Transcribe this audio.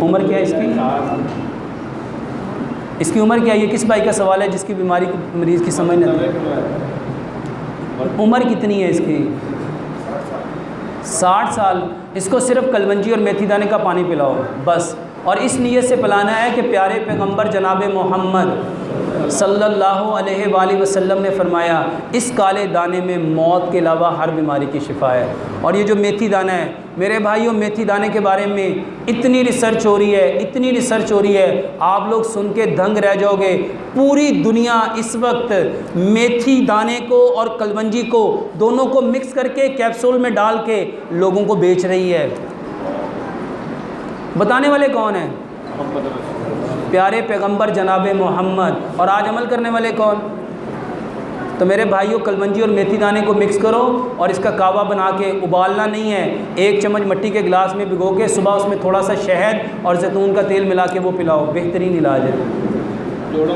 उम्र क्या है इसकी? इसकी उम्र क्या है? ये किस भाई का सवाल है जिसकी बीमारी को मरीज़ की समझ नहीं आती? उम्र कितनी है इसकी? 60 साल। इसको सिर्फ कलवंजी और मेथी दाने का पानी पिलाओ बस, और इस नीयत से पिलाना है कि प्यारे पैगंबर जनाब मोहम्मद सल्लल्लाहु अलैहि वसल्लम ने फरमाया इस काले दाने में मौत के अलावा हर बीमारी की शिफा है। और ये जो मेथी दाना है मेरे भाइयों, मेथी दाने के बारे में इतनी रिसर्च हो रही है, इतनी रिसर्च हो रही है, आप लोग सुन के दंग रह जाओगे। पूरी दुनिया इस वक्त मेथी दाने को और कलवंजी को दोनों को मिक्स करके कैप्सूल में डाल के लोगों को बेच रही है। बताने वाले कौन हैं? प्यारे पैगंबर जनाब मोहम्मद। और आज अमल करने वाले कौन? तो मेरे भाइयों, कलवंजी और मेथी दाने को मिक्स करो और इसका कावा बना के, उबालना नहीं है, 1 चम्मच मिट्टी के गिलास में भिगो के सुबह उसमें थोड़ा सा शहद और जैतून का तेल मिला के वो पिलाओ, बेहतरीन इलाज है।